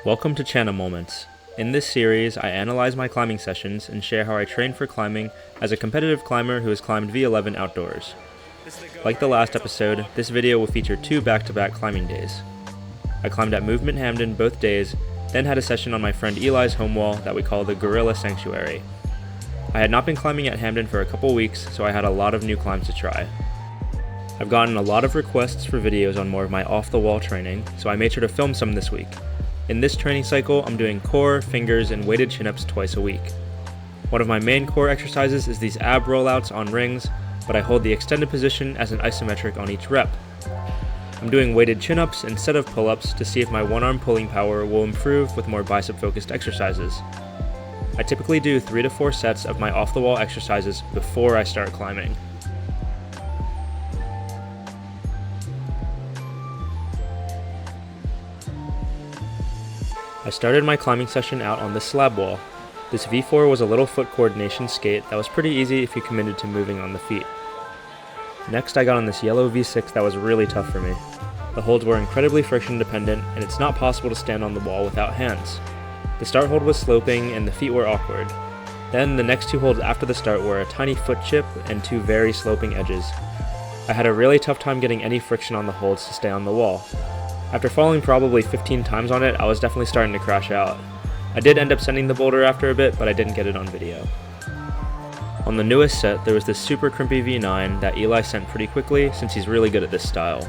Welcome to Channel Moments. In this series, I analyze my climbing sessions and share how I train for climbing as a competitive climber who has climbed V11 outdoors. Like the last episode, this video will feature 2 back-to-back climbing days. I climbed at Movement Hamden both days, then had a session on my friend Eli's home wall that we call the Gorilla Sanctuary. I had not been climbing at Hamden for a couple weeks, so I had a lot of new climbs to try. I've gotten a lot of requests for videos on more of my off-the-wall training, so I made sure to film some this week. In this training cycle, I'm doing core, fingers, and weighted chin-ups twice a week. One of my main core exercises is these ab rollouts on rings, but I hold the extended position as an isometric on each rep. I'm doing weighted chin-ups instead of pull-ups to see if my one-arm pulling power will improve with more bicep-focused exercises. I typically do 3 to 4 sets of my off-the-wall exercises before I start climbing. I started my climbing session out on the slab wall. This V4 was a little foot coordination skate that was pretty easy if you committed to moving on the feet. Next I got on this yellow V6 that was really tough for me. The holds were incredibly friction dependent and it's not possible to stand on the wall without hands. The start hold was sloping and the feet were awkward. Then the next 2 holds after the start were a tiny foot chip and 2 very sloping edges. I had a really tough time getting any friction on the holds to stay on the wall. After falling probably 15 times on it, I was definitely starting to crash out. I did end up sending the boulder after a bit, but I didn't get it on video. On the newest set, there was this super crimpy V9 that Eli sent pretty quickly since he's really good at this style.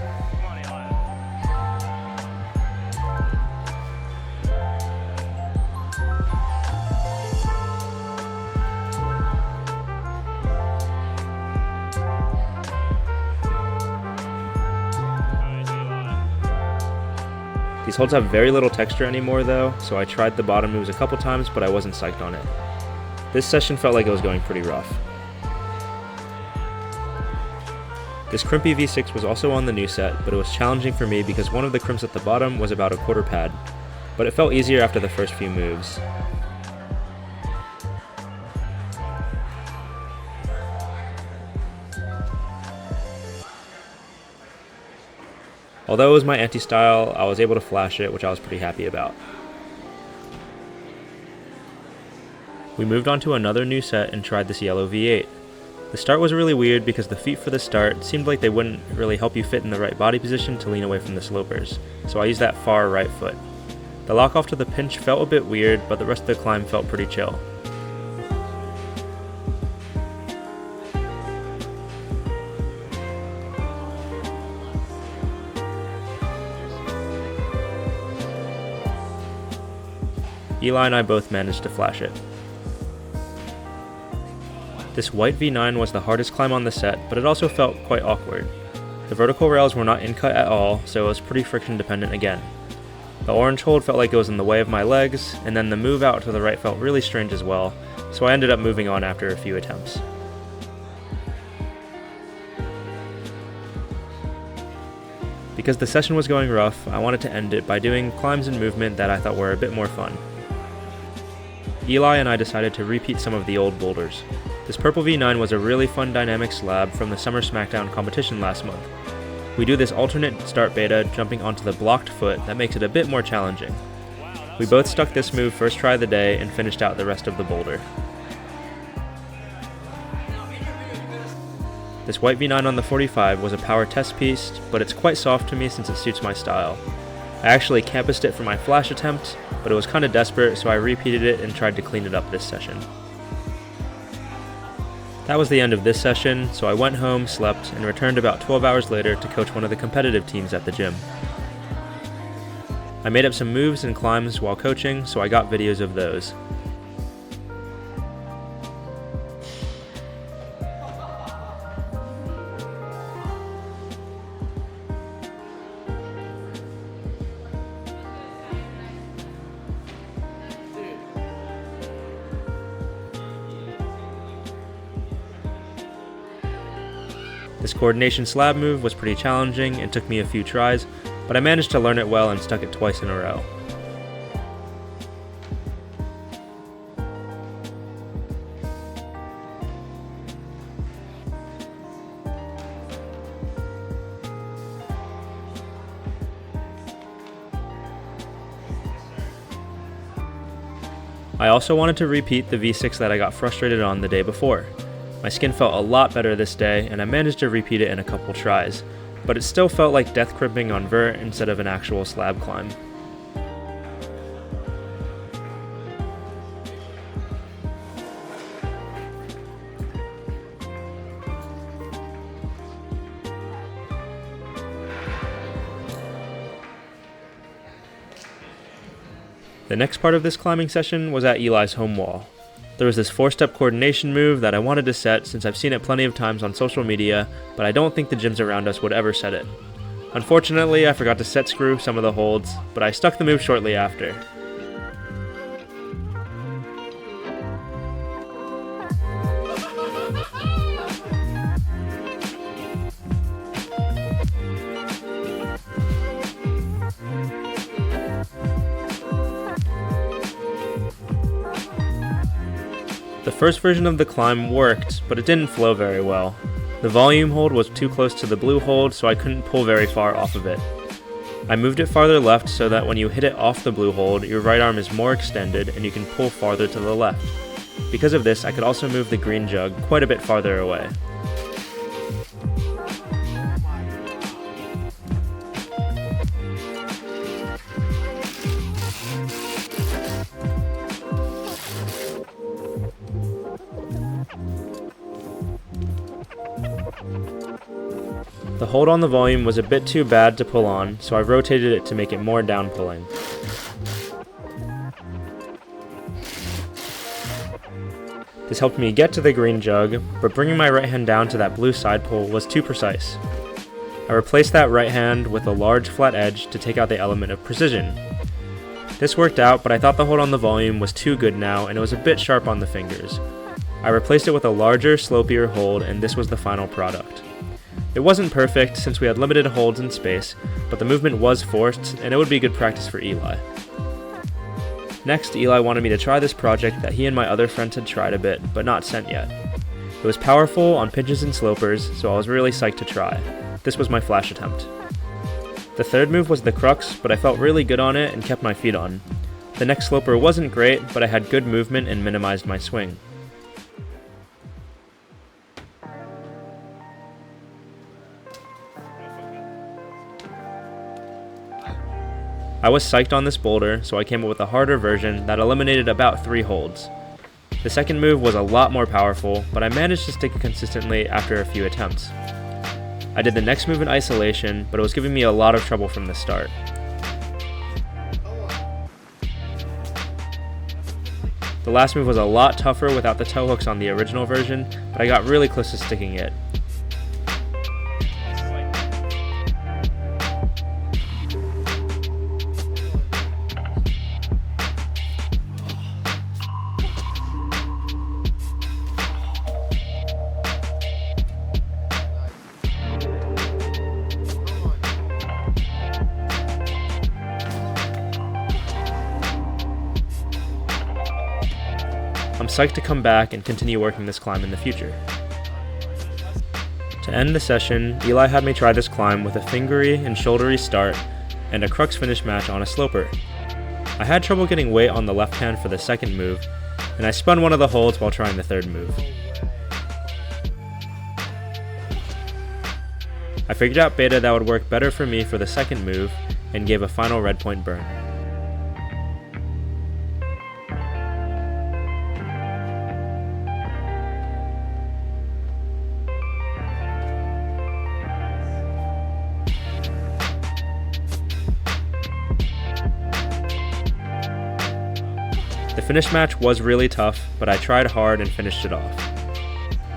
These holds have very little texture anymore though, so I tried the bottom moves a couple times, but I wasn't psyched on it. This session felt like it was going pretty rough. This crimpy V6 was also on the new set, but it was challenging for me because one of the crimps at the bottom was about a quarter pad, but it felt easier after the first few moves. Although it was my anti-style, I was able to flash it, which I was pretty happy about. We moved on to another new set and tried this yellow V8. The start was really weird because the feet for the start seemed like they wouldn't really help you fit in the right body position to lean away from the slopers, so I used that far right foot. The lock off to the pinch felt a bit weird, but the rest of the climb felt pretty chill. Eli and I both managed to flash it. This white V9 was the hardest climb on the set, but it also felt quite awkward. The vertical rails were not in-cut at all, so it was pretty friction dependent again. The orange hold felt like it was in the way of my legs, and then the move out to the right felt really strange as well, so I ended up moving on after a few attempts. Because the session was going rough, I wanted to end it by doing climbs and movement that I thought were a bit more fun. Eli and I decided to repeat some of the old boulders. This purple V9 was a really fun dynamic slab from the Summer Smackdown competition last month. We do this alternate start beta jumping onto the blocked foot that makes it a bit more challenging. We both stuck this move first try of the day and finished out the rest of the boulder. This white V9 on the 45 was a power test piece, but it's quite soft to me since it suits my style. I actually campused it for my flash attempt, but it was kinda desperate, so I repeated it and tried to clean it up this session. That was the end of this session, so I went home, slept, and returned about 12 hours later to coach one of the competitive teams at the gym. I made up some moves and climbs while coaching, so I got videos of those. This coordination slab move was pretty challenging and took me a few tries, but I managed to learn it well and stuck it twice in a row. I also wanted to repeat the V6 that I got frustrated on the day before. My skin felt a lot better this day, and I managed to repeat it in a couple tries, but it still felt like death crimping on vert instead of an actual slab climb. The next part of this climbing session was at Eli's home wall. There was this 4-step coordination move that I wanted to set since I've seen it plenty of times on social media, but I don't think the gyms around us would ever set it. Unfortunately, I forgot to set screw some of the holds, but I stuck the move shortly after. The first version of the climb worked, but it didn't flow very well. The volume hold was too close to the blue hold, so I couldn't pull very far off of it. I moved it farther left so that when you hit it off the blue hold, your right arm is more extended and you can pull farther to the left. Because of this, I could also move the green jug quite a bit farther away. The hold on the volume was a bit too bad to pull on, so I rotated it to make it more down pulling. This helped me get to the green jug, but bringing my right hand down to that blue side pull was too precise. I replaced that right hand with a large flat edge to take out the element of precision. This worked out, but I thought the hold on the volume was too good now and it was a bit sharp on the fingers. I replaced it with a larger, slopier hold, and this was the final product. It wasn't perfect since we had limited holds in space, but the movement was forced and it would be good practice for Eli. Next, Eli wanted me to try this project that he and my other friends had tried a bit, but not sent yet. It was powerful on pinches and slopers, so I was really psyched to try. This was my flash attempt. The third move was the crux, but I felt really good on it and kept my feet on. The next sloper wasn't great, but I had good movement and minimized my swing. I was psyched on this boulder, so I came up with a harder version that eliminated about 3 holds. The second move was a lot more powerful, but I managed to stick it consistently after a few attempts. I did the next move in isolation, but it was giving me a lot of trouble from the start. The last move was a lot tougher without the toe hooks on the original version, but I got really close to sticking it. I'm psyched to come back and continue working this climb in the future. To end the session, Eli had me try this climb with a fingery and shouldery start and a crux finish match on a sloper. I had trouble getting weight on the left hand for the second move, and I spun one of the holds while trying the third move. I figured out beta that would work better for me for the second move and gave a final red point burn. The finish match was really tough, but I tried hard and finished it off.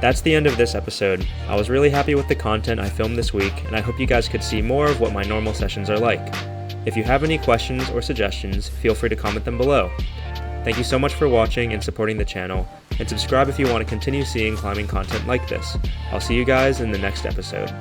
That's the end of this episode. I was really happy with the content I filmed this week, and I hope you guys could see more of what my normal sessions are like. If you have any questions or suggestions, feel free to comment them below. Thank you so much for watching and supporting the channel, and subscribe if you want to continue seeing climbing content like this. I'll see you guys in the next episode.